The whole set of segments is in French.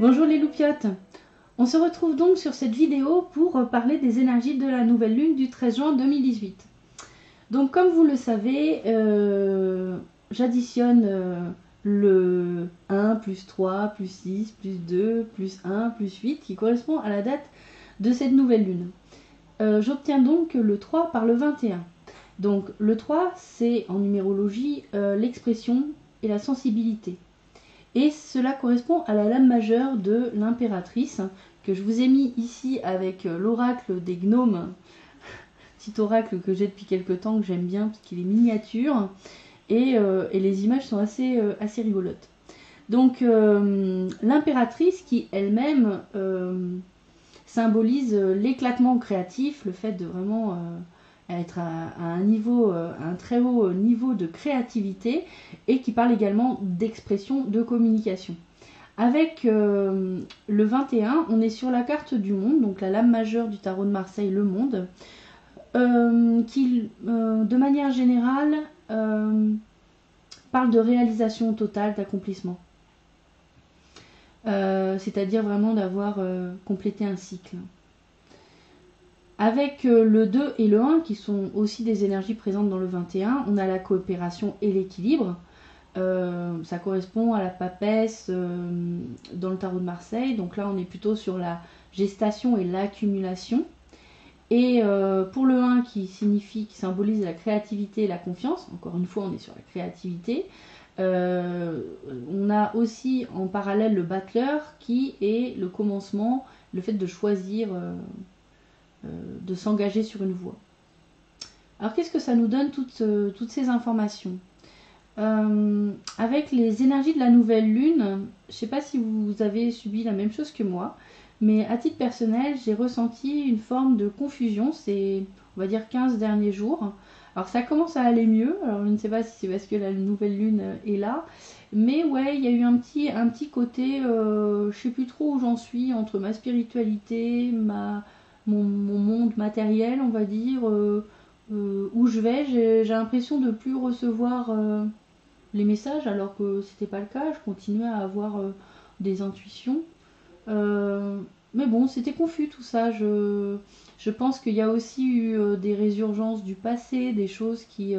Bonjour les loupiotes. On se retrouve donc sur cette vidéo pour parler des énergies de la nouvelle lune du 13 juin 2018. Donc comme vous le savez, j'additionne le 1 plus 3 plus 6 plus 2 plus 1 plus 8 qui correspond à la date de cette nouvelle lune. J'obtiens donc le 3 par le 21. Donc le 3 c'est en numérologie l'expression et la sensibilité. Et cela correspond à la lame majeure de l'impératrice, que je vous ai mis ici avec l'oracle des gnomes, petit oracle que j'ai depuis quelques temps, que j'aime bien, parce qu'il est miniature, et les images sont assez rigolotes. Donc l'impératrice qui elle-même symbolise l'éclatement créatif, le fait de vraiment être à un très haut niveau de créativité, et qui parle également d'expression, de communication. Avec le 21, on est sur la carte du monde, donc la lame majeure du tarot de Marseille, le monde, qui de manière générale parle de réalisation totale, d'accomplissement. C'est-à-dire vraiment d'avoir complété un cycle. Avec le 2 et le 1, qui sont aussi des énergies présentes dans le 21, on a la coopération et l'équilibre. Ça correspond à la papesse dans le tarot de Marseille. Donc là, on est plutôt sur la gestation et l'accumulation. Et pour le 1, qui symbolise la créativité et la confiance, encore une fois, on est sur la créativité. On a aussi en parallèle le battleur, qui est le commencement, le fait de choisir, de s'engager sur une voie. Alors qu'est-ce que ça nous donne toutes ces informations ? Avec les énergies de la nouvelle lune, je ne sais pas si vous avez subi la même chose que moi, mais à titre personnel, j'ai ressenti une forme de confusion ces, on va dire, 15 derniers jours. Alors ça commence à aller mieux, alors je ne sais pas si c'est parce que la nouvelle lune est là, mais ouais, il y a eu un petit côté, je ne sais plus trop où j'en suis, entre ma spiritualité, mon monde matériel, on va dire, où je vais. J'ai l'impression de plus recevoir les messages, alors que c'était pas le cas. Je continuais à avoir des intuitions. Mais bon, c'était confus tout ça. Je pense qu'il y a aussi eu des résurgences du passé, des choses qui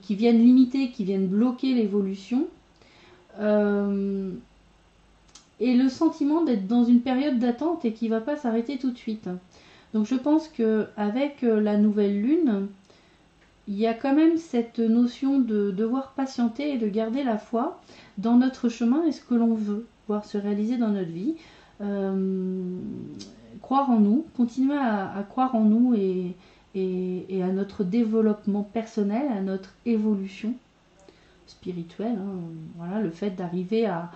viennent limiter, qui viennent bloquer l'évolution. Et le sentiment d'être dans une période d'attente et qui ne va pas s'arrêter tout de suite. Donc je pense qu'avec la nouvelle lune, il y a quand même cette notion de devoir patienter et de garder la foi dans notre chemin et ce que l'on veut voir se réaliser dans notre vie. Croire en nous, continuer à croire en nous et à notre développement personnel, à notre évolution spirituelle. Voilà, le fait d'arriver à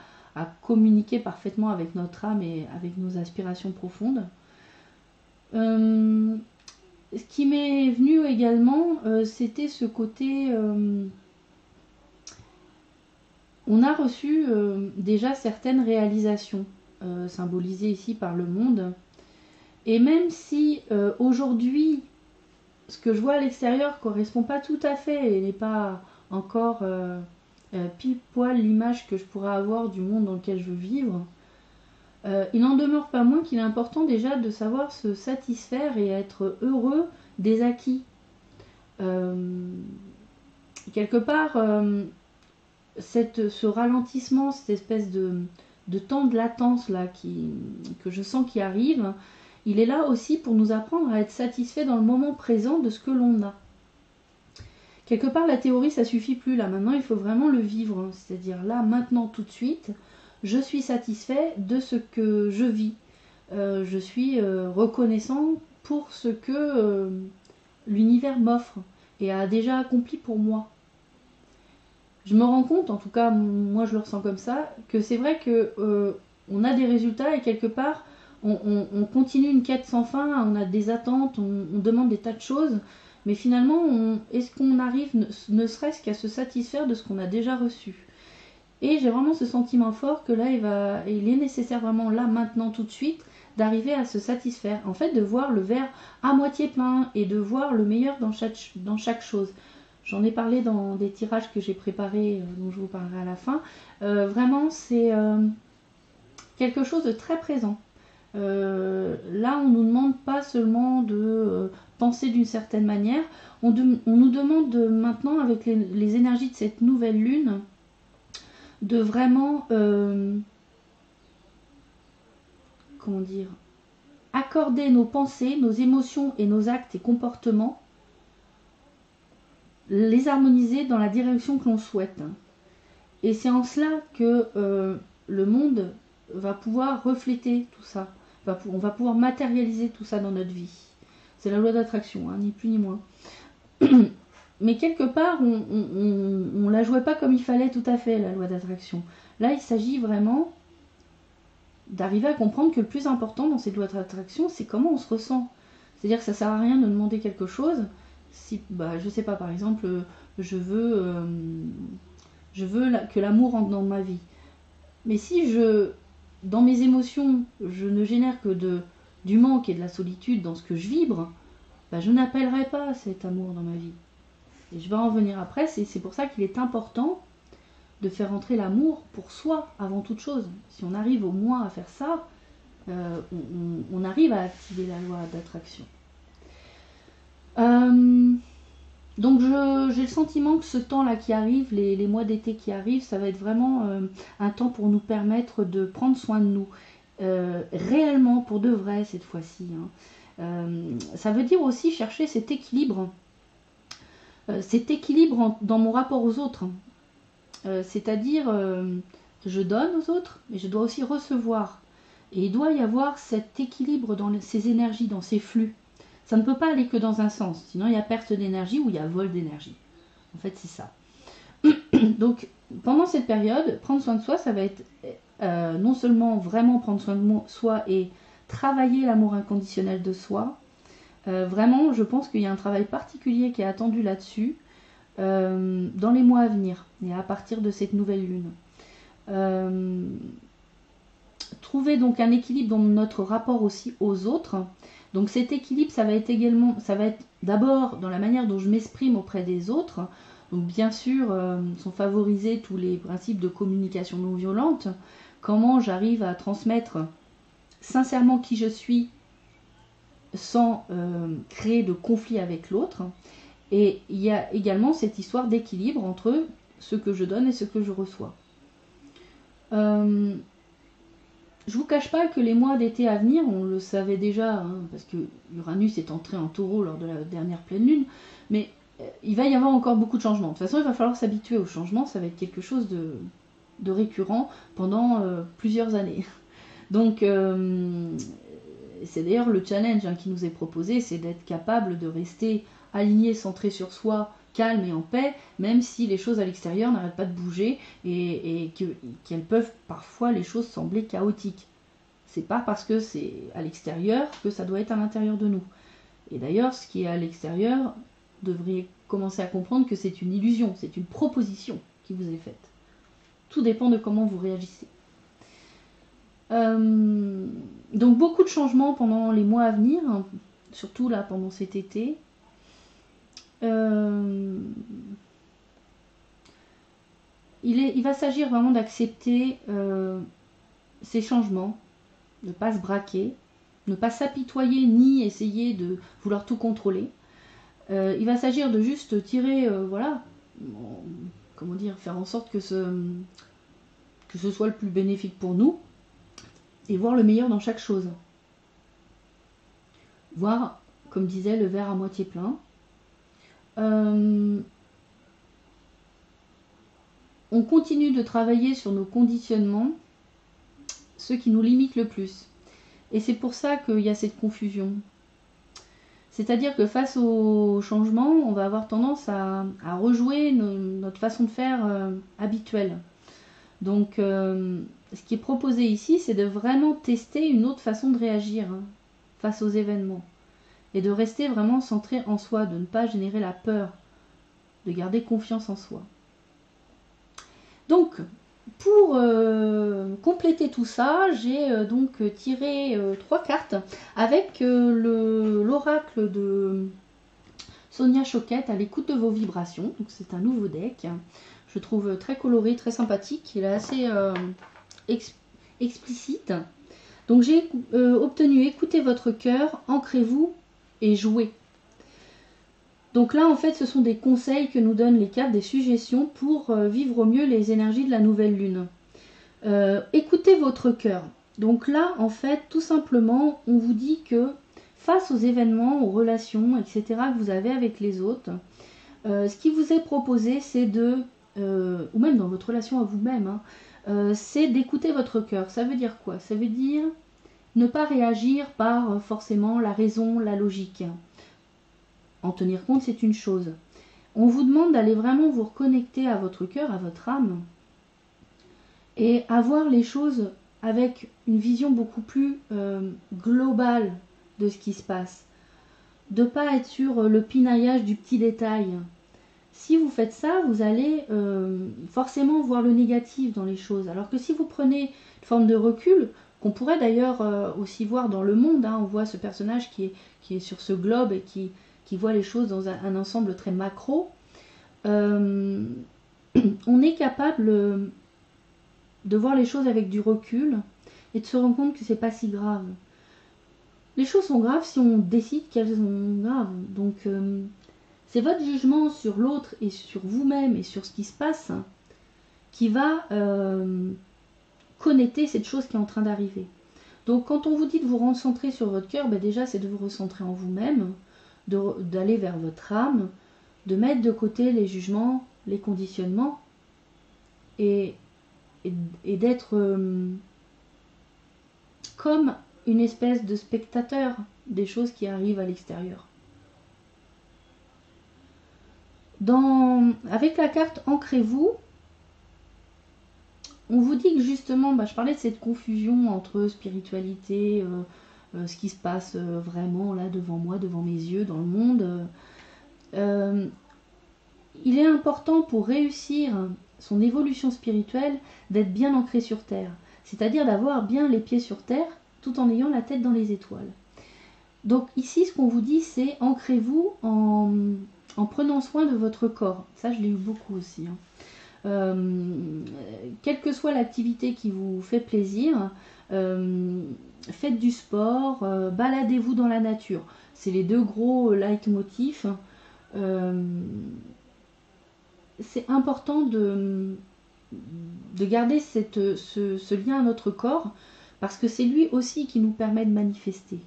communiquer parfaitement avec notre âme et avec nos aspirations profondes. Ce qui m'est venu également, c'était ce côté... on a reçu déjà certaines réalisations, symbolisées ici par le monde. Et même si aujourd'hui, ce que je vois à l'extérieur ne correspond pas tout à fait et n'est pas encore pile poil l'image que je pourrais avoir du monde dans lequel je veux vivre, il n'en demeure pas moins qu'il est important déjà de savoir se satisfaire et être heureux des acquis. Quelque part, ce ralentissement, cette espèce de temps de latence là que je sens qui arrive, il est là aussi pour nous apprendre à être satisfait dans le moment présent de ce que l'on a. Quelque part, la théorie, ça suffit plus. Là, maintenant, il faut vraiment le vivre. C'est-à-dire, là, maintenant, tout de suite, je suis satisfait de ce que je vis. Je suis reconnaissant pour ce que l'univers m'offre et a déjà accompli pour moi. Je me rends compte, en tout cas, moi, je le ressens comme ça, que c'est vrai que on a des résultats et quelque part, on continue une quête sans fin, on a des attentes, on demande des tas de choses. Mais finalement, est-ce qu'on arrive ne serait-ce qu'à se satisfaire de ce qu'on a déjà reçu? Et j'ai vraiment ce sentiment fort que là, il est nécessaire vraiment là, maintenant, tout de suite, d'arriver à se satisfaire. En fait, de voir le verre à moitié plein et de voir le meilleur dans chaque chose. J'en ai parlé dans des tirages que j'ai préparés, dont je vous parlerai à la fin. Vraiment, c'est quelque chose de très présent. Là, on ne nous demande pas seulement de penser d'une certaine manière, on nous demande maintenant, avec les énergies de cette nouvelle lune, de vraiment, comment dire, accorder nos pensées, nos émotions et nos actes et comportements, les harmoniser dans la direction que l'on souhaite. Et c'est en cela que le monde va pouvoir refléter tout ça. On va pouvoir matérialiser tout ça dans notre vie. C'est la loi d'attraction, hein, ni plus ni moins. Mais quelque part, on ne la jouait pas comme il fallait tout à fait, la loi d'attraction. Là, il s'agit vraiment d'arriver à comprendre que le plus important dans cette loi d'attraction, c'est comment on se ressent. C'est-à-dire que ça ne sert à rien de demander quelque chose. Si, je ne sais pas, par exemple, je veux que l'amour rentre dans ma vie. Mais si dans mes émotions, je ne génère que du manque et de la solitude dans ce que je vibre, je n'appellerai pas cet amour dans ma vie. Et je vais en venir après, c'est pour ça qu'il est important de faire entrer l'amour pour soi avant toute chose. Si on arrive au moins à faire ça, on arrive à activer la loi d'attraction. Donc j'ai le sentiment que ce temps-là qui arrive, les mois d'été qui arrivent, ça va être vraiment un temps pour nous permettre de prendre soin de nous. Réellement, pour de vrai cette fois-ci. Hein. Ça veut dire aussi chercher cet équilibre. Dans mon rapport aux autres. C'est-à-dire, je donne aux autres, mais je dois aussi recevoir. Et il doit y avoir cet équilibre dans ces énergies, dans ces flux. Ça ne peut pas aller que dans un sens, sinon il y a perte d'énergie ou il y a vol d'énergie. En fait, c'est ça. Donc, pendant cette période, prendre soin de soi, ça va être non seulement vraiment prendre soin de soi et travailler l'amour inconditionnel de soi. Vraiment, je pense qu'il y a un travail particulier qui est attendu là-dessus dans les mois à venir et à partir de cette nouvelle lune. Trouver donc un équilibre dans notre rapport aussi aux autres. Donc cet équilibre, ça va être d'abord dans la manière dont je m'exprime auprès des autres. Donc bien sûr, sont favorisés tous les principes de communication non violente. Comment j'arrive à transmettre sincèrement qui je suis sans créer de conflit avec l'autre. Et il y a également cette histoire d'équilibre entre ce que je donne et ce que je reçois. Je vous cache pas que les mois d'été à venir, on le savait déjà, hein, parce que Uranus est entré en Taureau lors de la dernière pleine lune, mais il va y avoir encore beaucoup de changements. De toute façon, il va falloir s'habituer au changement, ça va être quelque chose de récurrent pendant plusieurs années. Donc, c'est d'ailleurs le challenge qui nous est proposé, c'est d'être capable de rester aligné, centré sur soi, calme et en paix, même si les choses à l'extérieur n'arrêtent pas de bouger et qu'elles peuvent parfois les choses sembler chaotiques. C'est pas parce que c'est à l'extérieur que ça doit être à l'intérieur de nous. Et d'ailleurs, ce qui est à l'extérieur, vous devriez commencer à comprendre que c'est une illusion, c'est une proposition qui vous est faite. Tout dépend de comment vous réagissez. Donc beaucoup de changements pendant les mois à venir, hein, surtout là pendant cet été. Il va s'agir vraiment d'accepter ces changements, de ne pas se braquer, ne pas s'apitoyer ni essayer de vouloir tout contrôler. Il va s'agir de juste tirer, faire en sorte que ce soit le plus bénéfique pour nous et voir le meilleur dans chaque chose. Voir, comme disait, le verre à moitié plein. On continue de travailler sur nos conditionnements, ceux qui nous limitent le plus. Et c'est pour ça qu'il y a cette confusion. C'est-à-dire que face au changement, on va avoir tendance à rejouer notre façon de faire habituelle. Donc, ce qui est proposé ici, c'est de vraiment tester une autre façon de réagir face aux événements. Et de rester vraiment centré en soi, de ne pas générer la peur, de garder confiance en soi. Donc, pour compléter tout ça, j'ai donc tiré 3 cartes avec l'oracle de Sonia Choquette à l'écoute de vos vibrations. Donc c'est un nouveau deck, je trouve très coloré, très sympathique. Il est assez explicite. Donc j'ai obtenu écoutez votre cœur, ancrez-vous et jouez. Donc là en fait ce sont des conseils que nous donnent les cartes, des suggestions pour vivre au mieux les énergies de la nouvelle lune. Écoutez votre cœur. Donc là en fait tout simplement on vous dit que face aux événements, aux relations, etc. que vous avez avec les autres, ce qui vous est proposé c'est de, ou même dans votre relation à vous-même, hein, c'est d'écouter votre cœur. Ça veut dire quoi? Ça veut dire ne pas réagir par forcément la raison, la logique. En tenir compte, c'est une chose. On vous demande d'aller vraiment vous reconnecter à votre cœur, à votre âme, et avoir les choses avec une vision beaucoup plus globale de ce qui se passe. De ne pas être sur le pinaillage du petit détail. Si vous faites ça, vous allez forcément voir le négatif dans les choses. Alors que si vous prenez une forme de recul, qu'on pourrait d'ailleurs aussi voir dans le monde, hein, on voit ce personnage qui est sur ce globe et qui voit les choses dans un ensemble très macro, on est capable de voir les choses avec du recul et de se rendre compte que c'est pas si grave. Les choses sont graves si on décide qu'elles sont graves. Donc c'est votre jugement sur l'autre et sur vous-même et sur ce qui se passe qui va connecter cette chose qui est en train d'arriver. Donc quand on vous dit de vous recentrer sur votre cœur, ben déjà c'est de vous recentrer en vous-même, d'aller vers votre âme, de mettre de côté les jugements, les conditionnements et d'être comme une espèce de spectateur des choses qui arrivent à l'extérieur. Avec la carte Ancrez-vous, on vous dit que justement, je parlais de cette confusion entre spiritualité, ce qui se passe vraiment là devant moi, devant mes yeux, dans le monde. Il est important pour réussir son évolution spirituelle d'être bien ancré sur Terre. C'est-à-dire d'avoir bien les pieds sur Terre tout en ayant la tête dans les étoiles. Donc ici, ce qu'on vous dit, c'est ancrez-vous en prenant soin de votre corps. Ça, je l'ai eu beaucoup aussi. Quelle que soit l'activité qui vous fait plaisir, faites du sport, baladez-vous dans la nature. C'est les deux gros leitmotifs. C'est important de garder ce lien à notre corps parce que c'est lui aussi qui nous permet de manifester.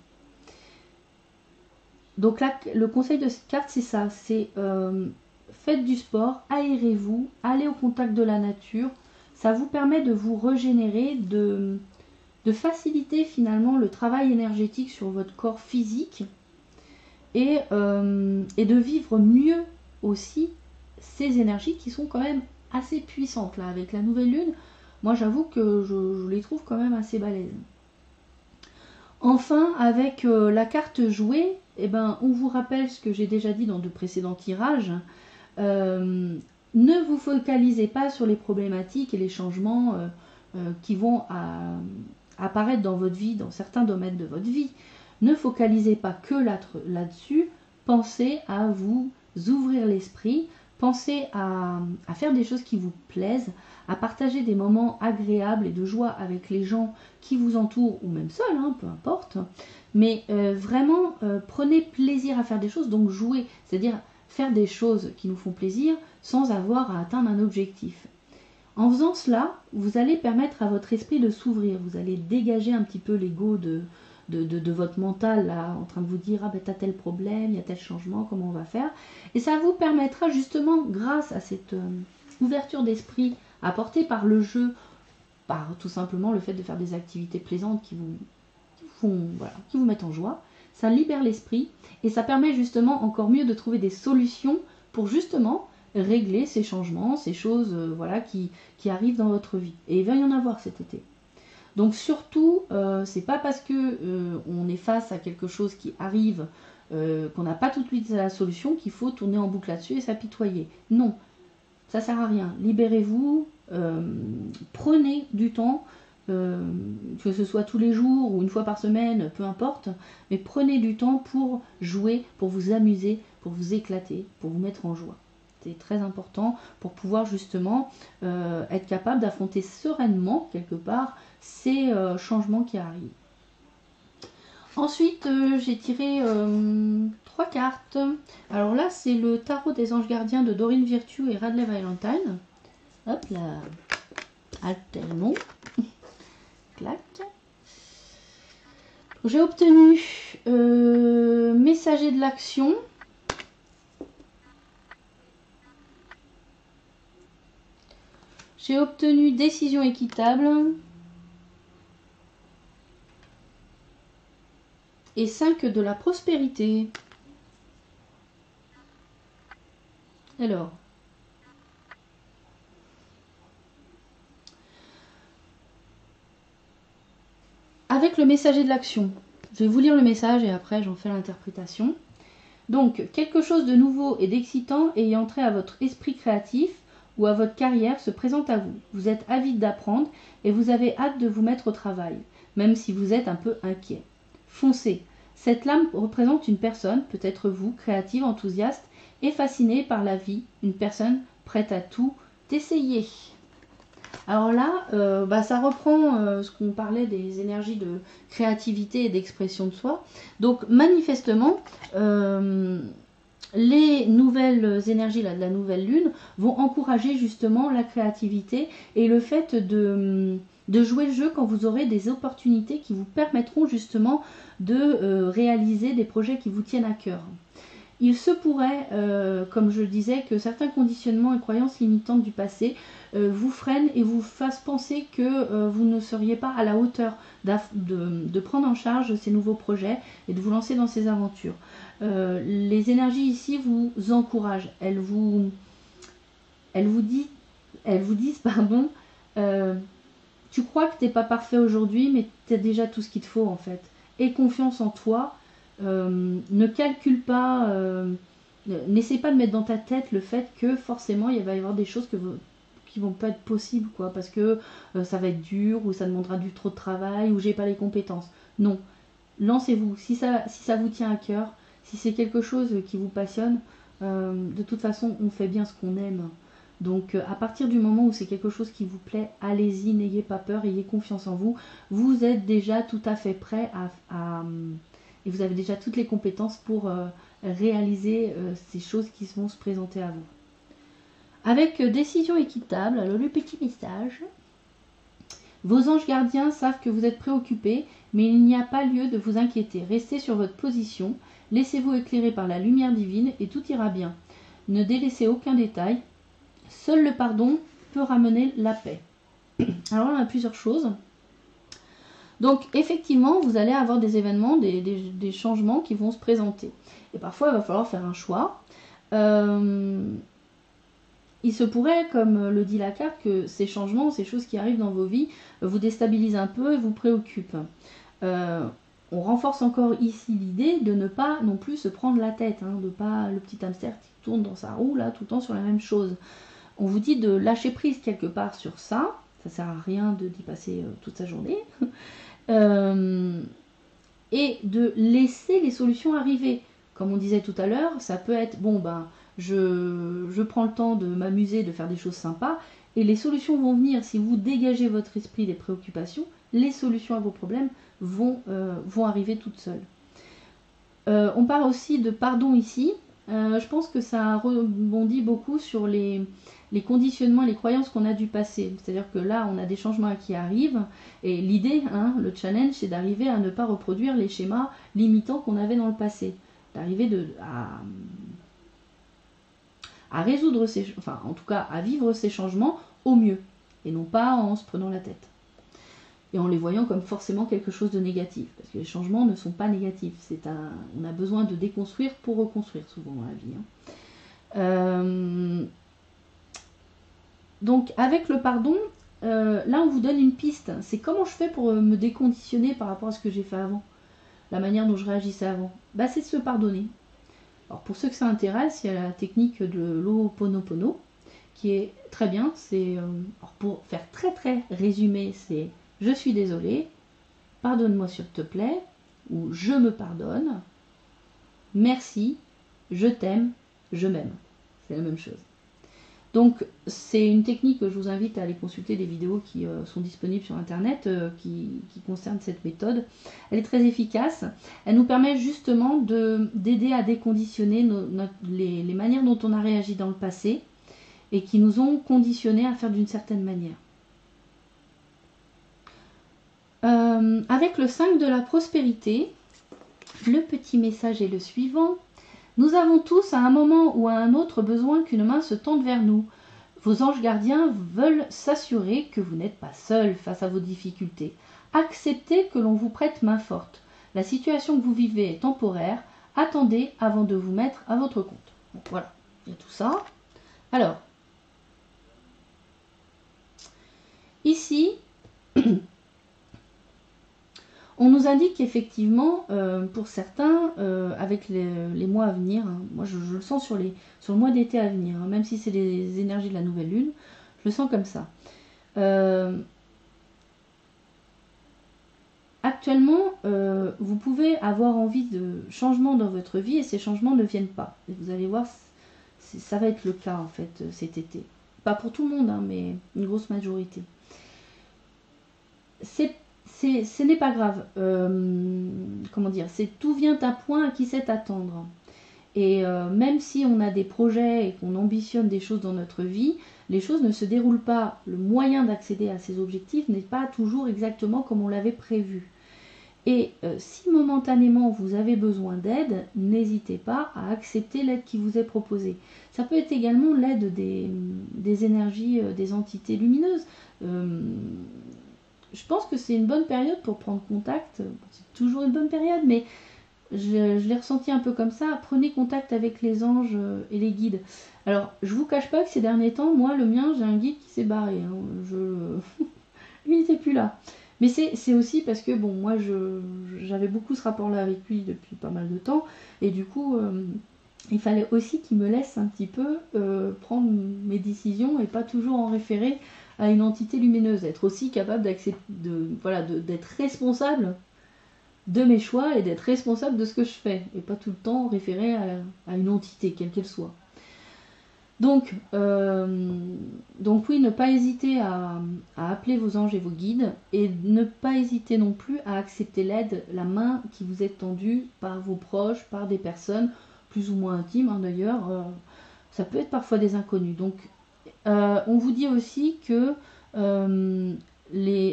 Donc là, le conseil de cette carte, c'est ça, c'est faites du sport, aérez-vous, allez au contact de la nature. Ça vous permet de vous régénérer, de faciliter finalement le travail énergétique sur votre corps physique et de vivre mieux aussi ces énergies qui sont quand même assez puissantes là avec la nouvelle lune. Moi j'avoue que je les trouve quand même assez balèzes. Enfin avec la carte jouée, on vous rappelle ce que j'ai déjà dit dans de précédents tirages. Ne vous focalisez pas sur les problématiques et les changements qui vont apparaître dans votre vie, dans certains domaines de votre vie. Ne focalisez pas que là-dessus. Pensez à vous ouvrir l'esprit. Pensez à faire des choses qui vous plaisent, à partager des moments agréables et de joie avec les gens qui vous entourent, ou même seuls, hein, peu importe. Mais vraiment, prenez plaisir à faire des choses, donc jouer, c'est-à-dire faire des choses qui nous font plaisir sans avoir à atteindre un objectif. En faisant cela, vous allez permettre à votre esprit de s'ouvrir, vous allez dégager un petit peu l'ego de votre mental là, en train de vous dire ah ben t'as tel problème, il y a tel changement, comment on va faire, et ça vous permettra justement grâce à cette ouverture d'esprit apportée par le jeu, par tout simplement le fait de faire des activités plaisantes qui vous mettent en joie, ça libère l'esprit et ça permet justement encore mieux de trouver des solutions pour justement régler ces changements, ces choses qui arrivent dans votre vie, et il va y en avoir cet été. Donc surtout, c'est pas parce que on est face à quelque chose qui arrive, qu'on n'a pas tout de suite la solution, qu'il faut tourner en boucle là-dessus et s'apitoyer. Non, ça sert à rien. Libérez-vous, prenez du temps, que ce soit tous les jours ou une fois par semaine, peu importe, mais prenez du temps pour jouer, pour vous amuser, pour vous éclater, pour vous mettre en joie. C'est très important pour pouvoir justement être capable d'affronter sereinement, quelque part, ces changements qui arrivent. Ensuite, j'ai tiré 3 cartes. Alors là, c'est le tarot des anges gardiens de Dorine Virtue et Radley Valentine. Hop là, alternons. Clac. J'ai obtenu messager de l'action. J'ai obtenu décision équitable. Et 5 de la prospérité. Alors. Avec le messager de l'action. Je vais vous lire le message et après j'en fais l'interprétation. Donc, quelque chose de nouveau et d'excitant ayant trait à votre esprit créatif ou à votre carrière se présente à vous. Vous êtes avide d'apprendre et vous avez hâte de vous mettre au travail, même si vous êtes un peu inquiet. Foncez. Cette lame représente une personne, peut-être vous, créative, enthousiaste et fascinée par la vie, une personne prête à tout essayer. Alors là, ça reprend ce qu'on parlait des énergies de créativité et d'expression de soi. Donc manifestement, les nouvelles énergies là, de la nouvelle lune vont encourager justement la créativité et le fait de jouer le jeu quand vous aurez des opportunités qui vous permettront justement de réaliser des projets qui vous tiennent à cœur. Il se pourrait, comme je le disais, que certains conditionnements et croyances limitantes du passé vous freinent et vous fassent penser que vous ne seriez pas à la hauteur de prendre en charge ces nouveaux projets et de vous lancer dans ces aventures. Les énergies ici vous encouragent, elles vous disent, pardon, tu crois que tu n'es pas parfait aujourd'hui, mais tu as déjà tout ce qu'il te faut en fait. Aie confiance en toi. Ne calcule pas, n'essaie pas de mettre dans ta tête le fait que forcément il va y avoir des choses qui vont pas être possibles, quoi, parce que ça va être dur, ou ça demandera trop de travail, ou j'ai pas les compétences. Non, lancez-vous. Si ça vous tient à cœur, si c'est quelque chose qui vous passionne, de toute façon on fait bien ce qu'on aime. Donc à partir du moment où c'est quelque chose qui vous plaît, allez-y, n'ayez pas peur, ayez confiance en vous. Vous êtes déjà tout à fait prêt et vous avez déjà toutes les compétences pour réaliser ces choses qui vont se présenter à vous. Avec décision équitable, alors le petit message. Vos anges gardiens savent que vous êtes préoccupés, mais il n'y a pas lieu de vous inquiéter. Restez sur votre position, laissez-vous éclairer par la lumière divine et tout ira bien. Ne délaissez aucun détail. Seul le pardon peut ramener la paix. Alors là, on a plusieurs choses. Donc effectivement, vous allez avoir des événements, des changements qui vont se présenter. Et parfois, il va falloir faire un choix. Il se pourrait, comme le dit la carte, que ces changements, ces choses qui arrivent dans vos vies, vous déstabilisent un peu et vous préoccupent. On renforce encore ici l'idée de ne pas non plus se prendre la tête, de pas le petit hamster qui tourne dans sa roue, là, tout le temps sur la même chose. On vous dit de lâcher prise quelque part sur ça. Ça sert à rien d'y passer toute sa journée. Et de laisser les solutions arriver. Comme on disait tout à l'heure, ça peut être, je prends le temps de m'amuser, de faire des choses sympas, et les solutions vont venir. Si vous dégagez votre esprit des préoccupations, les solutions à vos problèmes vont arriver toutes seules. On parle aussi de pardon ici. Je pense que ça rebondit beaucoup sur les conditionnements, les croyances qu'on a du passé. C'est-à-dire que là, on a des changements qui arrivent, et l'idée, le challenge, c'est d'arriver à ne pas reproduire les schémas limitants qu'on avait dans le passé. D'arriver à résoudre en tout cas, à vivre ces changements au mieux, et non pas en se prenant la tête. Et en les voyant comme forcément quelque chose de négatif, parce que les changements ne sont pas négatifs. On a besoin de déconstruire pour reconstruire, souvent dans la vie. Donc avec le pardon, là on vous donne une piste. C'est comment je fais pour me déconditionner par rapport à ce que j'ai fait avant, la manière dont je réagissais avant. C'est de se pardonner. Alors pour ceux que ça intéresse, il y a la technique de l'Ho'oponopono, qui est très bien. Pour faire très très résumé, c'est je suis désolé, pardonne-moi s'il te plaît, ou je me pardonne, merci, je t'aime, je m'aime. C'est la même chose. Donc c'est une technique que je vous invite à aller consulter des vidéos qui sont disponibles sur internet qui concernent cette méthode. Elle est très efficace. Elle nous permet justement d'aider à déconditionner les manières dont on a réagi dans le passé et qui nous ont conditionnés à faire d'une certaine manière. Avec le 5 de la prospérité, le petit message est le suivant. Nous avons tous à un moment ou à un autre besoin qu'une main se tende vers nous. Vos anges gardiens veulent s'assurer que vous n'êtes pas seul face à vos difficultés. Acceptez que l'on vous prête main forte. La situation que vous vivez est temporaire. Attendez avant de vous mettre à votre compte. Donc voilà, il y a tout ça. Alors, ici, on nous indique qu'effectivement, pour certains, avec les mois à venir, hein, moi je le sens sur le mois d'été à venir, hein, même si c'est les énergies de la nouvelle lune, je le sens comme ça. Actuellement, vous pouvez avoir envie de changements dans votre vie et ces changements ne viennent pas. Et vous allez voir, ça va être le cas en fait cet été. Pas pour tout le monde, hein, mais une grosse majorité. Ce n'est pas grave. Comment dire, tout vient à point à qui sait attendre. Et même si on a des projets et qu'on ambitionne des choses dans notre vie, les choses ne se déroulent pas. Le moyen d'accéder à ces objectifs n'est pas toujours exactement comme on l'avait prévu. Et si momentanément vous avez besoin d'aide, n'hésitez pas à accepter l'aide qui vous est proposée. Ça peut être également l'aide des énergies, des entités lumineuses. Je pense que c'est une bonne période pour prendre contact. C'est toujours une bonne période, mais je l'ai ressenti un peu comme ça. Prenez contact avec les anges et les guides. Alors, je vous cache pas que ces derniers temps, moi, le mien, j'ai un guide qui s'est barré. Hein. Lui, il n'était plus là. Mais c'est aussi parce que, bon, moi, j'avais beaucoup ce rapport-là avec lui depuis pas mal de temps. Et du coup, il fallait aussi qu'il me laisse un petit peu prendre mes décisions et pas toujours en référer à une entité lumineuse, être aussi capable d'être responsable de mes choix et d'être responsable de ce que je fais, et pas tout le temps référer à une entité, quelle qu'elle soit. Donc oui, ne pas hésiter à appeler vos anges et vos guides, et ne pas hésiter non plus à accepter l'aide, la main qui vous est tendue par vos proches, par des personnes plus ou moins intimes, hein, d'ailleurs, ça peut être parfois des inconnus. Donc on vous dit aussi que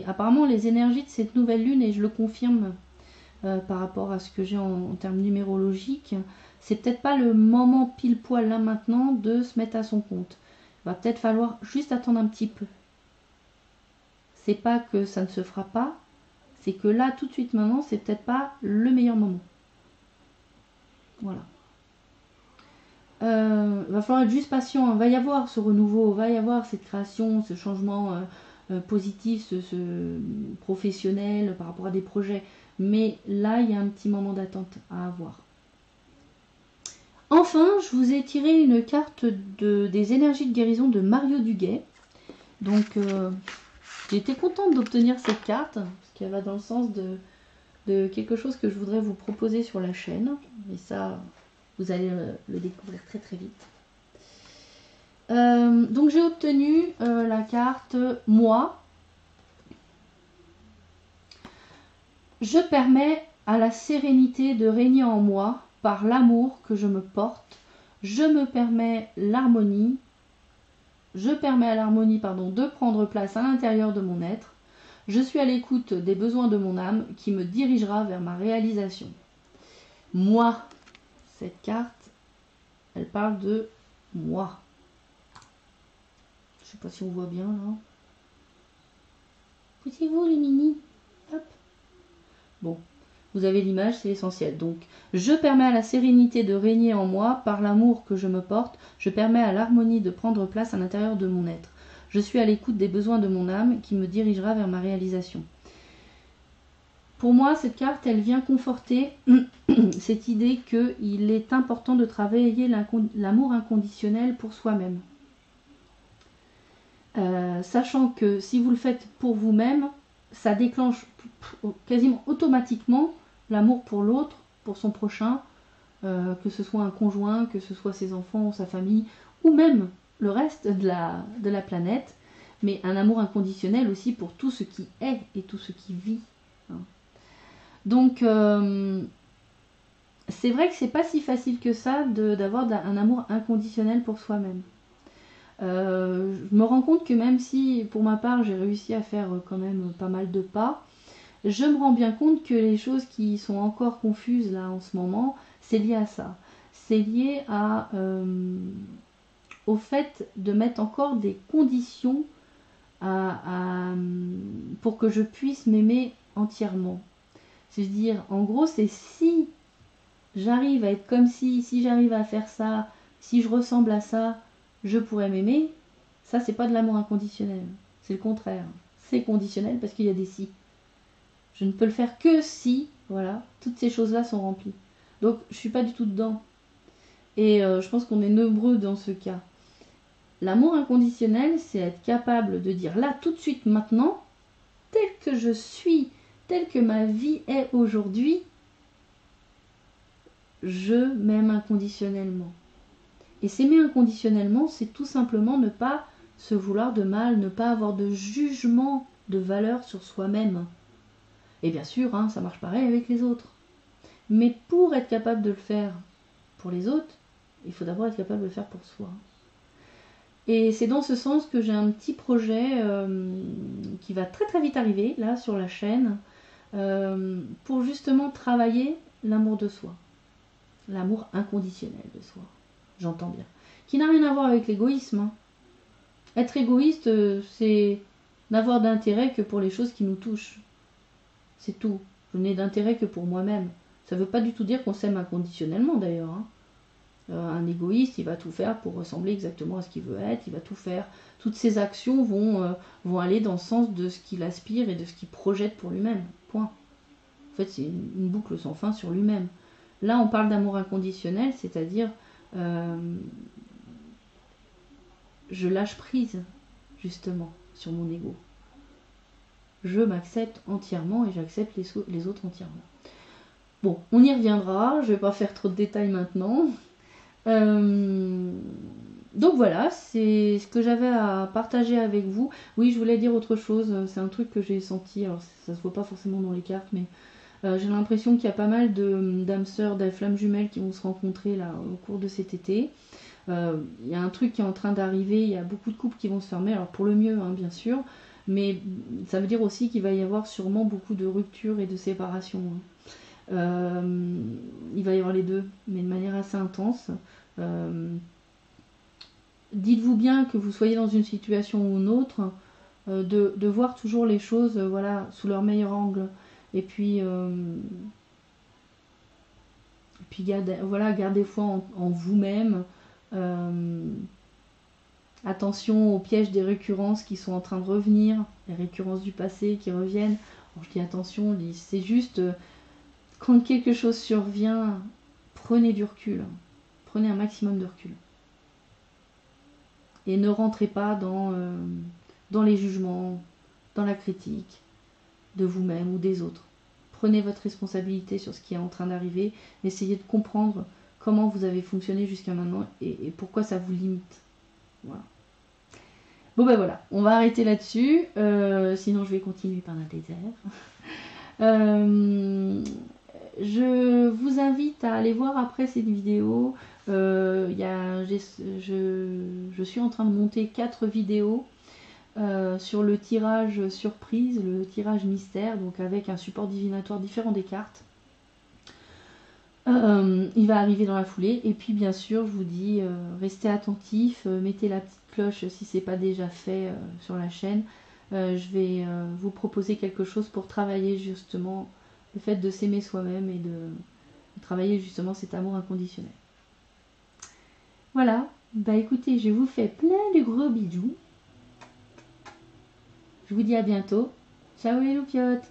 apparemment les énergies de cette nouvelle lune, et je le confirme par rapport à ce que j'ai en termes numérologiques, c'est peut-être pas le moment pile poil là maintenant de se mettre à son compte. Il va peut-être falloir juste attendre un petit peu. C'est pas que ça ne se fera pas, c'est que là tout de suite maintenant c'est peut-être pas le meilleur moment. Voilà. Va falloir être juste patient, hein. Va y avoir ce renouveau, va y avoir cette création, ce changement positif, ce professionnel par rapport à des projets, mais là il y a un petit moment d'attente à avoir. Enfin, je vous ai tiré une carte des énergies de guérison de Mario Duguay. Donc j'ai été contente d'obtenir cette carte parce qu'elle va dans le sens de quelque chose que je voudrais vous proposer sur la chaîne, et ça vous allez le découvrir très très vite. Donc j'ai obtenu la carte moi. Je permets à la sérénité de régner en moi par l'amour que je me porte. Je me permets l'harmonie. Je permets à l'harmonie, de prendre place à l'intérieur de mon être. Je suis à l'écoute des besoins de mon âme qui me dirigera vers ma réalisation. Moi. Cette carte, elle parle de moi. Je sais pas si on voit bien là. Poussez-vous les mini. Hop. Bon, vous avez l'image, c'est l'essentiel. Donc, je permets à la sérénité de régner en moi par l'amour que je me porte. Je permets à l'harmonie de prendre place à l'intérieur de mon être. Je suis à l'écoute des besoins de mon âme qui me dirigera vers ma réalisation. Pour moi, cette carte, elle vient conforter cette idée qu'il est important de travailler l'amour inconditionnel pour soi-même. Sachant que si vous le faites pour vous-même, ça déclenche quasiment automatiquement l'amour pour l'autre, pour son prochain, que ce soit un conjoint, que ce soit ses enfants, sa famille, ou même le reste de la planète, mais un amour inconditionnel aussi pour tout ce qui est et tout ce qui vit. Hein. Donc, c'est vrai que c'est pas si facile que ça d'avoir un amour inconditionnel pour soi-même. Je me rends compte que même si, pour ma part, j'ai réussi à faire quand même pas mal de pas, je me rends bien compte que les choses qui sont encore confuses là en ce moment, c'est lié à ça. C'est lié au fait de mettre encore des conditions pour que je puisse m'aimer entièrement. C'est-à-dire, en gros, c'est si j'arrive à être comme si j'arrive à faire ça, si je ressemble à ça, je pourrais m'aimer. Ça, c'est pas de l'amour inconditionnel. C'est le contraire. C'est conditionnel parce qu'il y a des si. Je ne peux le faire que si, voilà, toutes ces choses-là sont remplies. Donc, je suis pas du tout dedans. Et je pense qu'on est nombreux dans ce cas. L'amour inconditionnel, c'est être capable de dire là, tout de suite, maintenant, tel que je suis, tel que ma vie est aujourd'hui, je m'aime inconditionnellement. Et s'aimer inconditionnellement, c'est tout simplement ne pas se vouloir de mal, ne pas avoir de jugement de valeur sur soi-même. Et bien sûr, hein, ça marche pareil avec les autres. Mais pour être capable de le faire pour les autres, il faut d'abord être capable de le faire pour soi. Et c'est dans ce sens que j'ai un petit projet qui va très très vite arriver, là, sur la chaîne, pour justement travailler l'amour de soi. L'amour inconditionnel de soi, j'entends bien. Qui n'a rien à voir avec l'égoïsme. Hein. Être égoïste, c'est n'avoir d'intérêt que pour les choses qui nous touchent. C'est tout. Je n'ai d'intérêt que pour moi-même. Ça ne veut pas du tout dire qu'on s'aime inconditionnellement d'ailleurs. Hein. Un égoïste, il va tout faire pour ressembler exactement à ce qu'il veut être, il va tout faire. Toutes ses actions vont aller dans le sens de ce qu'il aspire et de ce qu'il projette pour lui-même. Point. En fait, c'est une boucle sans fin sur lui-même. Là, on parle d'amour inconditionnel, c'est-à-dire je lâche prise, justement, sur mon ego. Je m'accepte entièrement et j'accepte les autres entièrement. Bon, on y reviendra, je ne vais pas faire trop de détails maintenant. Donc voilà, c'est ce que j'avais à partager avec vous. Oui, je voulais dire autre chose, c'est un truc que j'ai senti, alors ça se voit pas forcément dans les cartes, mais j'ai l'impression qu'il y a pas mal d'âmes sœurs, de flammes jumelles qui vont se rencontrer là au cours de cet été. Il y a un truc qui est en train d'arriver, il y a beaucoup de couples qui vont se fermer, alors pour le mieux hein, bien sûr, mais ça veut dire aussi qu'il va y avoir sûrement beaucoup de ruptures et de séparations. Hein. Il va y avoir les deux, mais de manière assez intense. Dites-vous bien que vous soyez dans une situation ou une autre, de voir toujours les choses voilà, sous leur meilleur angle. Et puis gardez foi en vous-même. Attention aux pièges des récurrences qui sont en train de revenir, les récurrences du passé qui reviennent. Alors, je dis attention, c'est juste quand quelque chose survient, prenez du recul. Prenez un maximum de recul. Et ne rentrez pas dans les jugements, dans la critique de vous-même ou des autres. Prenez votre responsabilité sur ce qui est en train d'arriver. Essayez de comprendre comment vous avez fonctionné jusqu'à maintenant et pourquoi ça vous limite. Voilà. Bon ben voilà, on va arrêter là-dessus. Sinon je vais continuer par un désert. Je vous invite à aller voir après cette vidéo. Je suis en train de monter 4 vidéos sur le tirage surprise, le tirage mystère, donc avec un support divinatoire différent des cartes. Il va arriver dans la foulée. Et puis bien sûr, je vous dis, restez attentifs, mettez la petite cloche si ce n'est pas déjà fait sur la chaîne. Je vais vous proposer quelque chose pour travailler justement le fait de s'aimer soi-même et de travailler justement cet amour inconditionnel. Voilà, bah écoutez, je vous fais plein de gros bisous. Je vous dis à bientôt. Ciao les loupiotes!